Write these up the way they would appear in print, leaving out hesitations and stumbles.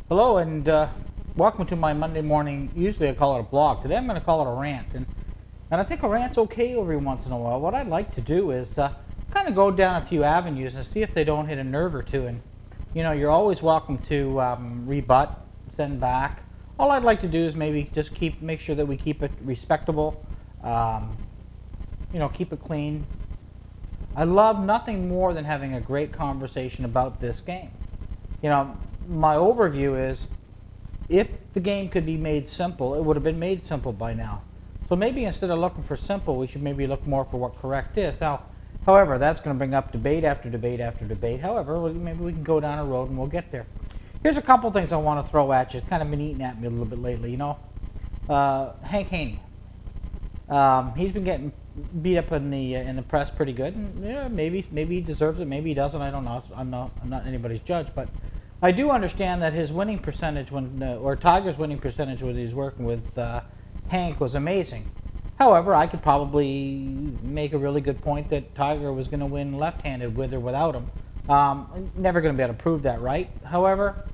Hello and welcome to my Monday morning. Usually I call it a blog. Today I'm going to call it a rant. And I think a rant's okay every once in a while. What I'd like to do is kind of go down a few avenues and see if they don't hit a nerve or two. And, you know, you're always welcome to rebut, send back. All I'd like to do is maybe just make sure that we keep it respectable, keep it clean. I love nothing more than having a great conversation about this game. You know, my overview is, if the game could be made simple, it would have been made simple by now. So maybe instead of looking for simple, we should maybe look more for what correct is. Now, however, that's going to bring up debate after debate after debate. However, maybe we can go down a road and we'll get there. Here's a couple things I want to throw at you. It's kind of been eating at me a little bit lately. You know, Hank Haney. He's been getting beat up in the press pretty good, and yeah, maybe he deserves it, maybe he doesn't. I don't know. I'm not anybody's judge, but I do understand that his winning percentage or Tiger's winning percentage when he's working with Hank was amazing. However, I could probably make a really good point that Tiger was going to win left-handed with or without him. Never going to be able to prove that, right? However,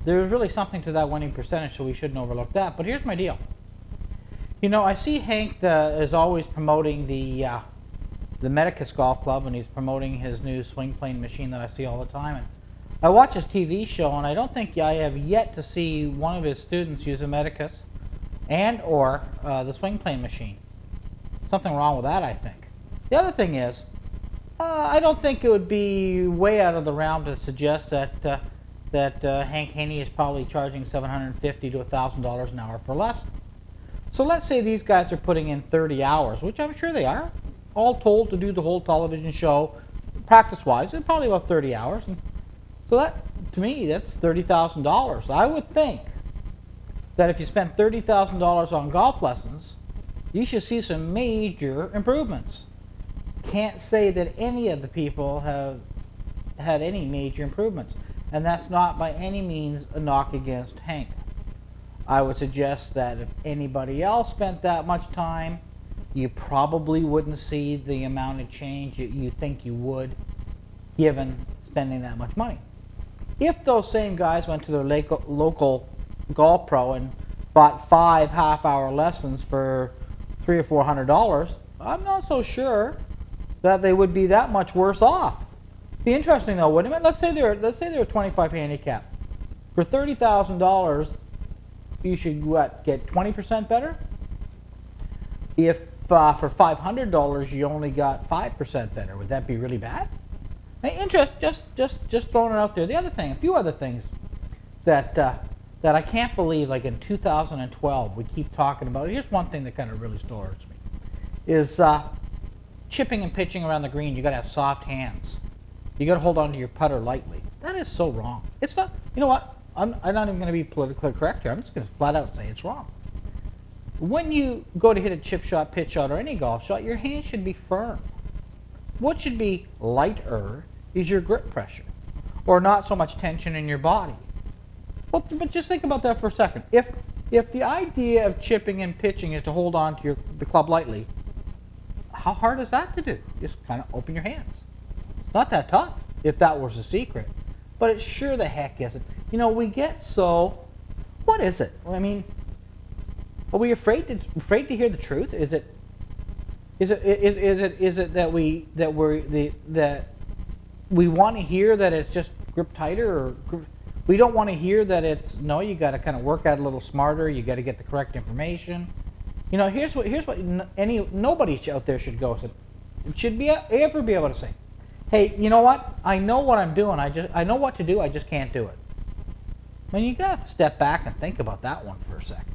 there's really something to that winning percentage, so we shouldn't overlook that. But here's my deal. You know, I see Hank is always promoting the Medicus Golf Club, and he's promoting his new swing plane machine that I see all the time. And I watch his TV show, and I don't think I have yet to see one of his students use a Medicus and or the swing plane machine. Something wrong with that, I think. The other thing is, I don't think it would be way out of the realm to suggest that Hank Haney is probably charging $750 to $1,000 an hour for lessons. So let's say these guys are putting in 30 hours, which I'm sure they are, all told to do the whole television show, practice-wise, it's probably about 30 hours. And so that, to me, that's $30,000. I would think that if you spend $30,000 on golf lessons, you should see some major improvements. Can't say that any of the people have had any major improvements. And that's not by any means a knock against Hank. I would suggest that if anybody else spent that much time, you probably wouldn't see the amount of change you think you would, given spending that much money. If those same guys went to their local golf pro and bought 5 half-hour lessons for $300 or $400, I'm not so sure that they would be that much worse off. Be interesting though, wouldn't it? Let's say they're a 25 handicap. For $30,000, you should get 20% better. If for $500 you only got 5% better, would that be really bad? Hey, just throwing it out there. The other thing, a few other things that I can't believe, like in 2012, we keep talking about. Here's one thing that kind of really stirs me: is chipping and pitching around the green. You got to have soft hands. You got to hold on to your putter lightly. That is so wrong. It's not. You know what? I'm not even going to be politically correct here. I'm just going to flat out say it's wrong. When you go to hit a chip shot, pitch shot, or any golf shot, your hand should be firm. What should be lighter is your grip pressure, or not so much tension in your body. Well, but just think about that for a second. If the idea of chipping and pitching is to hold on to the club lightly, how hard is that to do? Just kind of open your hands. It's not that tough, if that was the secret. But it sure the heck isn't. You know, we get so. What is it? I mean, are we afraid to hear the truth? Is it that we want to hear that it's just grip tighter, or we don't want to hear that it's no? You got to kind of work out a little smarter. You got to get the correct information. You know, here's what nobody out there should go. Should ever be able to say, hey, you know what? I know what I'm doing. I know what to do. I just can't do it. I mean, you got to step back and think about that one for a second.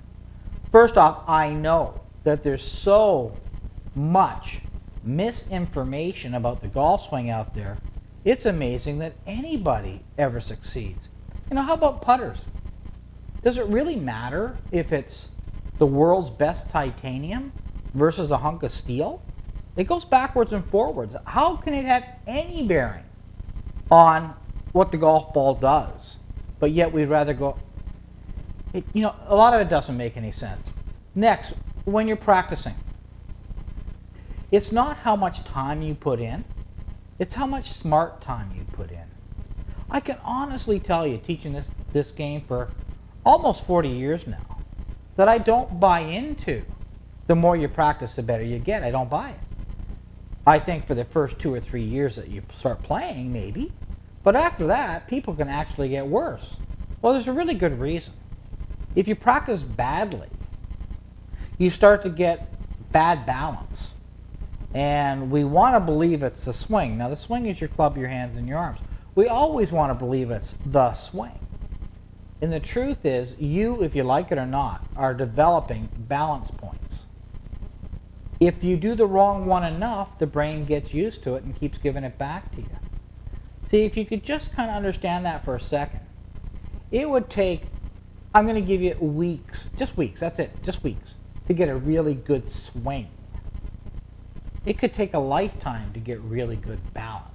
First off, I know that there's so much misinformation about the golf swing out there. It's amazing that anybody ever succeeds. You know, how about putters? Does it really matter if it's the world's best titanium versus a hunk of steel? It goes backwards and forwards. How can it have any bearing on what the golf ball does? But yet we'd rather go. You know, a lot of it doesn't make any sense. Next, when you're practicing, it's not how much time you put in, it's how much smart time you put in. I can honestly tell you, teaching this game for almost 40 years now, that I don't buy into the more you practice, the better you get. I don't buy it. I think for the first 2 or 3 years that you start playing, maybe. But after that, people can actually get worse. Well, there's a really good reason. If you practice badly, you start to get bad balance. And we want to believe it's the swing. Now, the swing is your club, your hands, and your arms. We always want to believe it's the swing. And the truth is, you, if you like it or not, are developing balance points. If you do the wrong one enough, the brain gets used to it and keeps giving it back to you. See, if you could just kind of understand that for a second, it would take, I'm going to give you weeks, just weeks, that's it, just weeks, to get a really good swing. It could take a lifetime to get really good balance.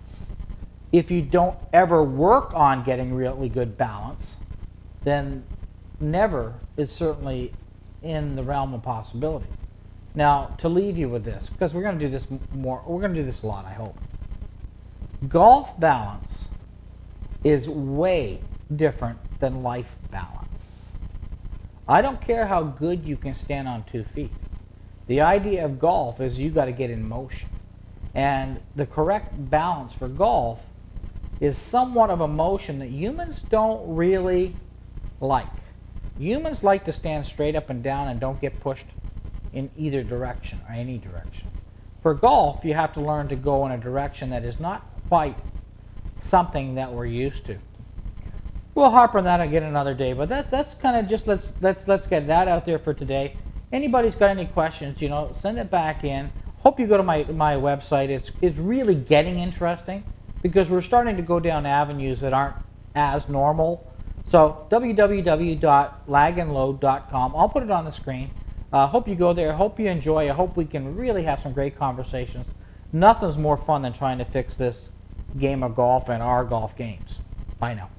If you don't ever work on getting really good balance, then never is certainly in the realm of possibility. Now, to leave you with this, because we're going to do this more, we're going to do this a lot, I hope. Golf balance is way different than life balance. I don't care how good you can stand on 2 feet. The idea of golf is you got to get in motion. And the correct balance for golf is somewhat of a motion that humans don't really like. Humans like to stand straight up and down and don't get pushed in either direction or any direction. For golf, you have to learn to go in a direction that is not quite something that we're used to. We'll harp on that again another day, but that's kind of just, let's get that out there for today. Anybody's got any questions, you know, send it back in. Hope you go to my website. It's really getting interesting because we're starting to go down avenues that aren't as normal. So www.lagandload.com. I'll put it on the screen. Hope you go there. Hope you enjoy. I hope we can really have some great conversations. Nothing's more fun than trying to fix this game of golf and our golf games. Bye now.